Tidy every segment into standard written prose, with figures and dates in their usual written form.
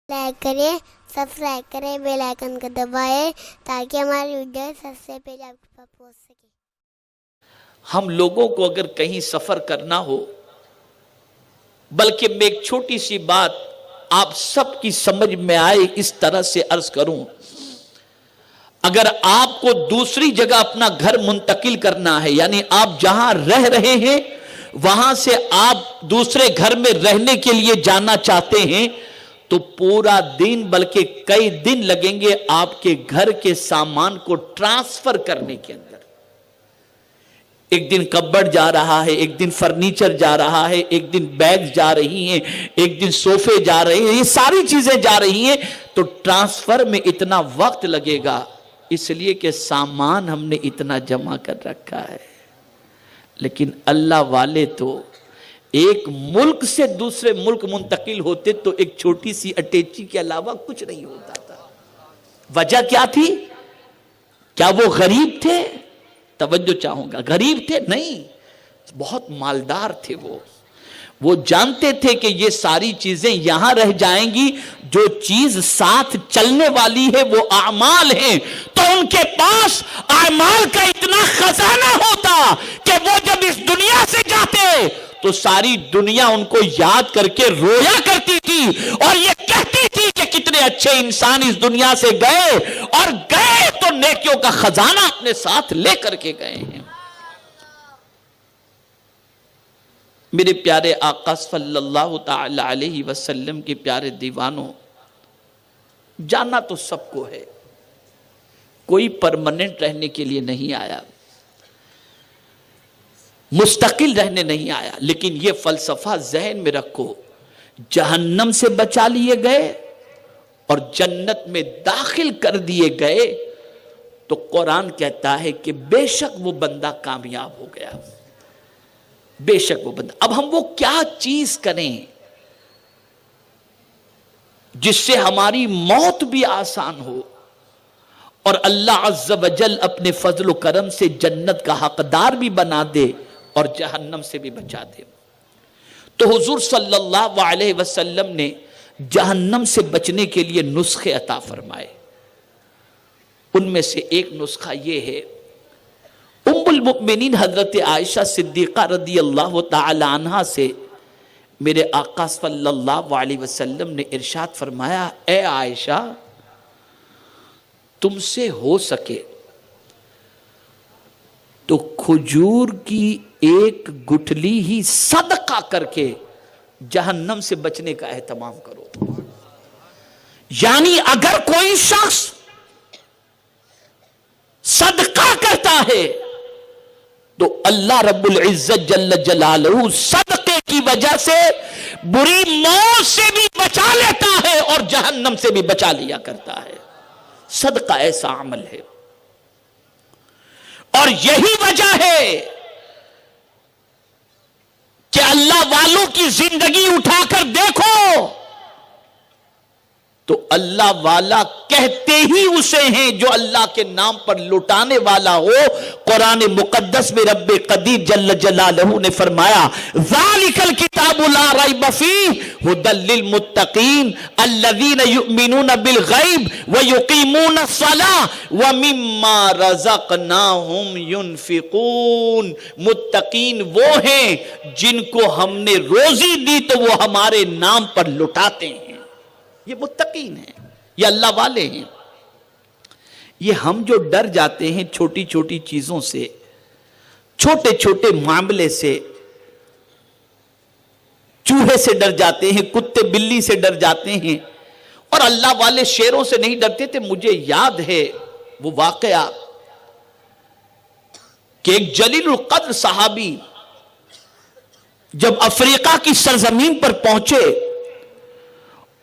Like کریں، subscribe کریں، bell icon کو دبائیں تاکہ ہماری ویڈیو سب سے پہلے آپ کے پاس پہنچ سکے۔ ہم لوگوں کو اگر کہیں سفر کرنا ہو، بلکہ میں ایک چھوٹی سی بات آپ سب کی سمجھ میں آئے اس طرح سے عرض کروں، اگر آپ کو دوسری جگہ اپنا گھر منتقل کرنا ہے، یعنی آپ جہاں رہ رہے ہیں وہاں سے آپ دوسرے گھر میں رہنے کے لیے جانا چاہتے ہیں، تو پورا دن بلکہ کئی دن لگیں گے آپ کے گھر کے سامان کو ٹرانسفر کرنے کے اندر۔ ایک دن کبڈ جا رہا ہے، ایک دن فرنیچر جا رہا ہے، ایک دن بیگ جا رہی ہیں، ایک دن صوفے جا رہے ہیں، یہ ساری چیزیں جا رہی ہیں، تو ٹرانسفر میں اتنا وقت لگے گا، اس لیے کہ سامان ہم نے اتنا جمع کر رکھا ہے۔ لیکن اللہ والے تو ایک ملک سے دوسرے ملک منتقل ہوتے تو ایک چھوٹی سی اٹیچی کے علاوہ کچھ نہیں ہوتا تھا۔ وجہ کیا تھی؟ کیا وہ غریب تھے؟ توجہ چاہوں گا، غریب تھے؟ نہیں، بہت مالدار تھے۔ وہ جانتے تھے کہ یہ ساری چیزیں یہاں رہ جائیں گی، جو چیز ساتھ چلنے والی ہے وہ اعمال ہیں، تو ان کے پاس اعمال کا اتنا خزانہ ہوتا کہ وہ جب اس دنیا سے جاتے تو ساری دنیا ان کو یاد کر کے رویا کرتی تھی اور یہ کہتی تھی کہ کتنے اچھے انسان اس دنیا سے گئے، اور گئے تو نیکیوں کا خزانہ اپنے ساتھ لے کر کے گئے ہیں۔ میرے پیارے آقا صلی اللہ تعالی علیہ وسلم کے پیارے دیوانوں، جانا تو سب کو ہے، کوئی پرماننٹ رہنے کے لیے نہیں آیا، مستقل رہنے نہیں آیا، لیکن یہ فلسفہ ذہن میں رکھو، جہنم سے بچا لیے گئے اور جنت میں داخل کر دیے گئے تو قرآن کہتا ہے کہ بے شک وہ بندہ کامیاب ہو گیا، بے شک وہ بندہ۔ اب ہم وہ کیا چیز کریں جس سے ہماری موت بھی آسان ہو اور اللہ عز و جل اپنے فضل و کرم سے جنت کا حقدار بھی بنا دے اور جہنم سے بھی بچا دے؟ تو حضور صلی اللہ علیہ وسلم نے جہنم سے بچنے کے لیے نسخے عطا فرمائے۔ ان میں سے ایک نسخہ یہ ہے، ام المؤمنین حضرت عائشہ صدیقہ رضی اللہ تعالی عنہا سے میرے آقا صلی اللہ علیہ وسلم نے ارشاد فرمایا، اے عائشہ، تم سے ہو سکے تو کھجور کی ایک گٹھلی ہی صدقہ کر کے جہنم سے بچنے کا اہتمام کرو۔ یعنی اگر کوئی شخص صدقہ کرتا ہے تو اللہ رب العزت جل جلالہ صدقے کی وجہ سے بری موت سے بھی بچا لیتا ہے اور جہنم سے بھی بچا لیا کرتا ہے۔ صدقہ ایسا عمل ہے، اور یہی وجہ ہے کہ اللہ والوں کی زندگی اٹھا کر دیکھو تو اللہ والا کہتے ہی اسے ہیں جو اللہ کے نام پر لٹانے والا ہو۔ قرآن مقدس میں رب قدیر جل جلالہ نے فرمایا، ذالک الکتاب لا ریب فیہ ھدی للمتقین الذین یؤمنون بالغیب ویقیمون الصلاۃ ومما رزقناہم ینفقون۔ متقین وہ ہیں جن کو ہم نے روزی دی تو وہ ہمارے نام پر لٹاتے ہیں، یہ متقین ہیں، یہ اللہ والے ہیں۔ یہ ہم جو ڈر جاتے ہیں چھوٹی چھوٹی چیزوں سے، چھوٹے چھوٹے معاملے سے، چوہے سے ڈر جاتے ہیں، کتے بلی سے ڈر جاتے ہیں، اور اللہ والے شیروں سے نہیں ڈرتے تھے۔ مجھے یاد ہے وہ واقعہ کہ ایک جلیل القدر صحابی جب افریقہ کی سرزمین پر پہنچے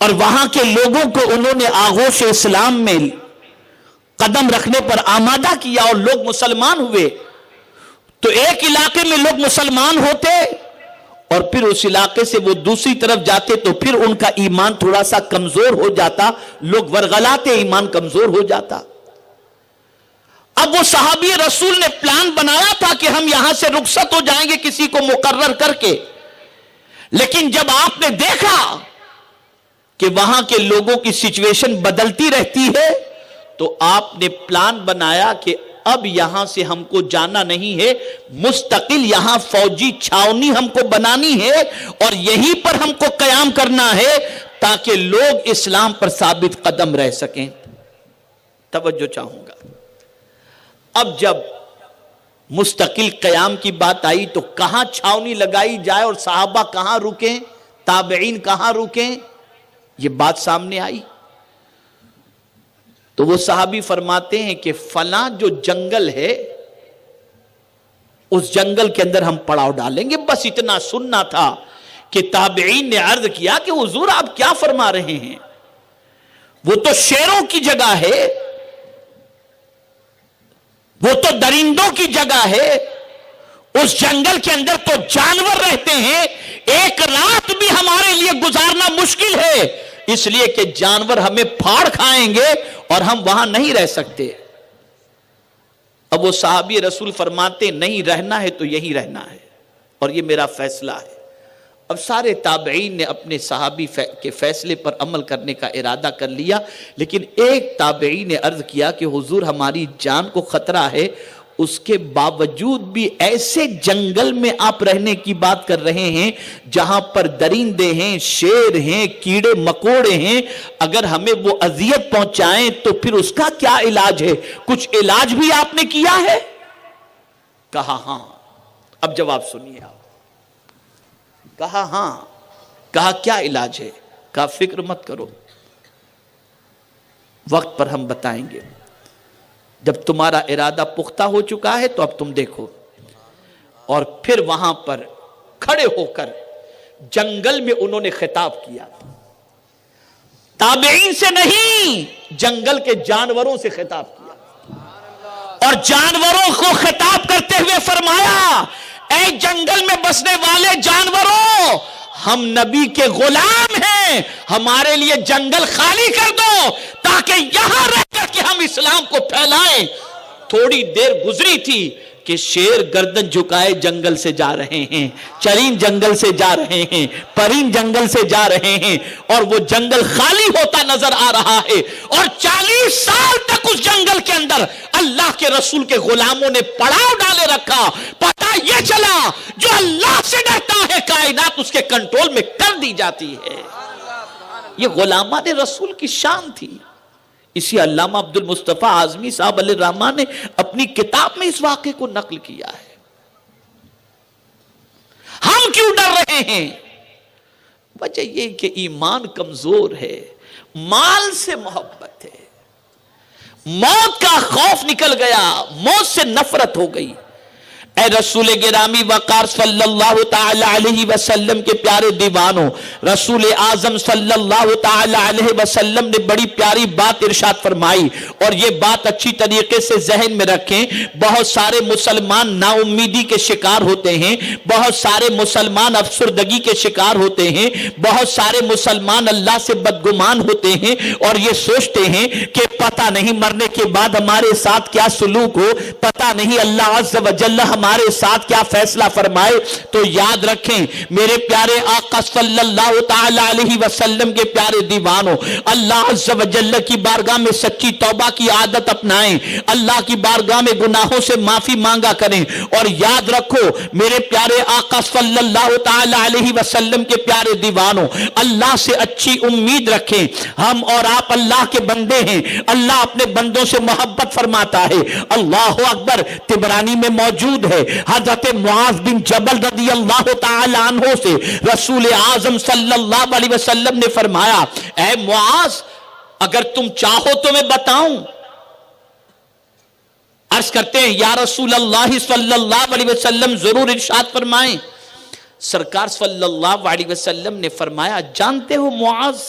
اور وہاں کے لوگوں کو انہوں نے آغوش اسلام میں قدم رکھنے پر آمادہ کیا اور لوگ مسلمان ہوئے، تو ایک علاقے میں لوگ مسلمان ہوتے اور پھر اس علاقے سے وہ دوسری طرف جاتے تو پھر ان کا ایمان تھوڑا سا کمزور ہو جاتا، لوگ ورغلاتے، ایمان کمزور ہو جاتا۔ اب وہ صحابی رسول نے پلان بنایا تھا کہ ہم یہاں سے رخصت ہو جائیں گے کسی کو مقرر کر کے، لیکن جب آپ نے دیکھا کہ وہاں کے لوگوں کی سچویشن بدلتی رہتی ہے، تو آپ نے پلان بنایا کہ اب یہاں سے ہم کو جانا نہیں ہے، مستقل یہاں فوجی چھاونی ہم کو بنانی ہے اور یہیں پر ہم کو قیام کرنا ہے تاکہ لوگ اسلام پر ثابت قدم رہ سکیں۔ توجہ چاہوں گا، اب جب مستقل قیام کی بات آئی تو کہاں چھاونی لگائی جائے اور صحابہ کہاں رکیں، تابعین کہاں رکیں، یہ بات سامنے آئی۔ تو وہ صحابی فرماتے ہیں کہ فلاں جو جنگل ہے اس جنگل کے اندر ہم پڑاؤ ڈالیں گے۔ بس اتنا سننا تھا کہ تابعین نے عرض کیا کہ حضور آپ کیا فرما رہے ہیں، وہ تو شیروں کی جگہ ہے، وہ تو درندوں کی جگہ ہے، اس جنگل کے اندر تو جانور رہتے ہیں، ایک رات بھی ہمارے لیے گزارنا مشکل ہے، اس لیے کہ جانور ہمیں پھاڑ کھائیں گے اور ہم وہاں نہیں رہ سکتے۔ اب وہ صحابی رسول فرماتے نہیں رہنا ہے تو یہی رہنا ہے اور یہ میرا فیصلہ ہے۔ اب سارے تابعین نے اپنے صحابی کے فیصلے پر عمل کرنے کا ارادہ کر لیا، لیکن ایک تابعی نے عرض کیا کہ حضور ہماری جان کو خطرہ ہے، اس کے باوجود بھی ایسے جنگل میں آپ رہنے کی بات کر رہے ہیں جہاں پر درندے ہیں، شیر ہیں، کیڑے مکوڑے ہیں، اگر ہمیں وہ اذیت پہنچائیں تو پھر اس کا کیا علاج ہے؟ کچھ علاج بھی آپ نے کیا ہے؟ کہا ہاں۔ اب جواب سنیے آپ۔ کہا ہاں۔ کہا کیا علاج ہے؟ کہا فکر مت کرو، وقت پر ہم بتائیں گے، جب تمہارا ارادہ پختہ ہو چکا ہے تو اب تم دیکھو۔ اور پھر وہاں پر کھڑے ہو کر جنگل میں انہوں نے خطاب کیا، تابعین سے نہیں، جنگل کے جانوروں سے خطاب کیا، اور جانوروں کو خطاب کرتے ہوئے فرمایا اے جنگل میں بسنے والے جانوروں، ہم نبی کے غلام ہیں، ہمارے لیے جنگل خالی کر دو تاکہ یہاں رہ کر کے ہم اسلام کو پھیلائیں۔ تھوڑی دیر گزری تھی کہ شیر گردن جھکائے جنگل سے جا رہے ہیں، چرین جنگل سے جا رہے ہیں، پرین جنگل سے جا رہے ہیں، اور وہ جنگل خالی ہوتا نظر آ رہا ہے، اور 40 سال تک اس جنگل کے اندر اللہ کے رسول کے غلاموں نے پڑاؤ ڈالے رکھا۔ پتہ یہ چلا جو اللہ سے ڈرتا ہے کائنات اس کے کنٹرول میں کر دی جاتی ہے۔ یہ غلامان رسول کی شان تھی۔ اسی علامہ عبد المصطفیٰ اعظمی صاحب علیہ الرحمہ نے اپنی کتاب میں اس واقعے کو نقل کیا ہے۔ ہم کیوں ڈر رہے ہیں؟ وجہ یہ کہ ایمان کمزور ہے، مال سے محبت ہے، موت کا خوف نکل گیا، موت سے نفرت ہو گئی۔ اے رسول گرامی وقار صلی اللہ تعالی علیہ وسلم کے پیارے دیوانوں، رسول اعظم صلی اللہ تعالی علیہ وسلم نے بڑی پیاری بات ارشاد فرمائی، اور یہ بات اچھی طریقے سے ذہن میں رکھیں۔ بہت سارے مسلمان نا امیدی کے شکار ہوتے ہیں، بہت سارے مسلمان افسردگی کے شکار ہوتے ہیں، بہت سارے مسلمان اللہ سے بدگمان ہوتے ہیں اور یہ سوچتے ہیں کہ پتہ نہیں مرنے کے بعد ہمارے ساتھ کیا سلوک ہو، پتہ نہیں اللہ عز و جل ہمارے ساتھ کیا فیصلہ فرمائے۔ تو یاد رکھیں میرے پیارے آقا صلی اللہ تعالی علیہ وسلم کے پیارے دیوانوں، اللہ عز و جل کی بارگاہ میں سچی توبہ کی عادت اپنائیں، اللہ کی بارگاہ میں گناہوں سے معافی مانگا کریں، اور یاد رکھو میرے پیارے آقا صلی اللہ تعالی علیہ وسلم کے پیارے دیوانوں، اللہ سے اچھی امید رکھیں۔ ہم اور آپ اللہ کے بندے ہیں، اللہ اپنے بندوں سے محبت فرماتا ہے۔ اللہ اکبر، طبرانی میں موجود ہے، حضرت معاذ بن جبل رضی اللہ تعالی عنہ سے رسول اعظم صلی اللہ علیہ وسلم نے فرمایا اے معاذ اگر تم چاہو تو میں بتاؤں؟ عرض کرتے ہیں یا رسول اللہ صلی اللہ علیہ وسلم ضرور ارشاد فرمائیں۔ سرکار صلی اللہ علیہ وسلم نے فرمایا جانتے ہو معاذ،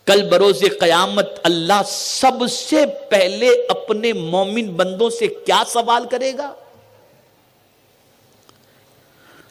کل بروز قیامت اللہ سب سے پہلے اپنے مومن بندوں سے کیا سوال کرے گا؟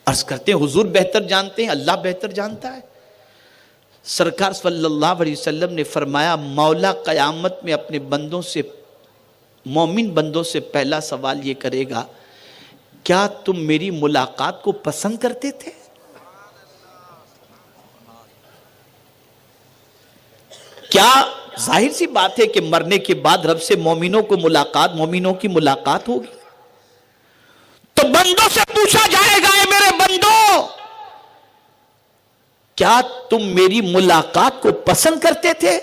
عرض کرتے ہیں حضور بہتر جانتے ہیں، اللہ بہتر جانتا ہے۔ سرکار صلی اللہ علیہ وسلم نے فرمایا مولا قیامت میں اپنے بندوں سے، مومن بندوں سے پہلا سوال یہ کرے گا کیا تم میری ملاقات کو پسند کرتے تھے؟ کیا ظاہر سی بات ہے کہ مرنے کے بعد رب سے مومنوں کی ملاقات ہوگی. تو بندوں سے پوچھا جائے گا اے میرے بندوں کیا تم میری ملاقات کو پسند کرتے تھے؟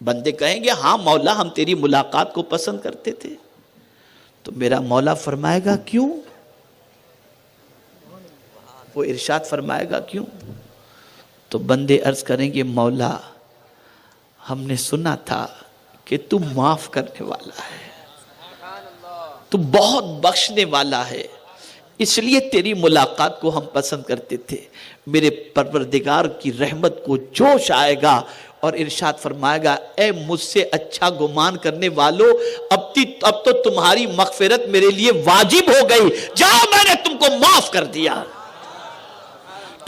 بندے کہیں گے ہاں مولا ہم تیری ملاقات کو پسند کرتے تھے. تو میرا مولا فرمائے گا کیوں؟ وہ ارشاد فرمائے گا کیوں؟ تو بندے عرض کریں گے مولا ہم نے سنا تھا کہ تو معاف کرنے والا ہے, تو بہت بخشنے والا ہے, اس لیے تیری ملاقات کو ہم پسند کرتے تھے. میرے پروردگار کی رحمت کو جوش آئے گا اور ارشاد فرمائے گا اے مجھ سے اچھا گمان کرنے والو اب تو تمہاری مغفرت میرے لیے واجب ہو گئی, جاؤ میں نے تم کو معاف کر دیا.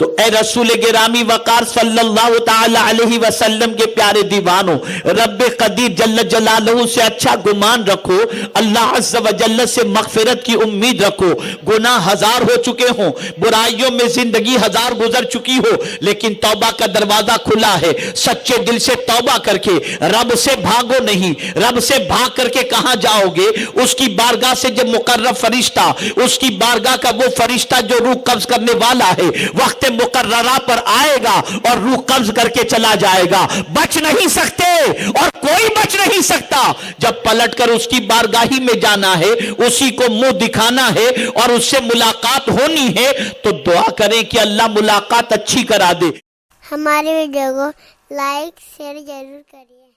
تو اے رسول گرامی وقار صلی اللہ تعالی علیہ وسلم کے پیارے دیوانوں, رب قدیر جل جلالہ سے اچھا گمان رکھو, اللہ عز و جل سے مغفرت کی امید رکھو. گناہ ہزار ہو چکے ہوں, برائیوں میں زندگی ہزار گزر چکی ہو, لیکن توبہ کا دروازہ کھلا ہے. سچے دل سے توبہ کر کے رب سے بھاگو نہیں. رب سے بھاگ کر کے کہاں جاؤ گے؟ اس کی بارگاہ سے جب مقرب فرشتہ, اس کی بارگاہ کا وہ فرشتہ جو روح قبض کرنے والا ہے, وقت مقررہ پر آئے گا اور روح قبض کر کے چلا جائے گا. بچ نہیں سکتے اور کوئی بچ نہیں سکتا. جب پلٹ کر اس کی بارگاہی میں جانا ہے, اسی کو منہ دکھانا ہے اور اس سے ملاقات ہونی ہے, تو دعا کریں کہ اللہ ملاقات اچھی کرا دے. ہماری ویڈیو کو لائک شیئر ضرور کریے.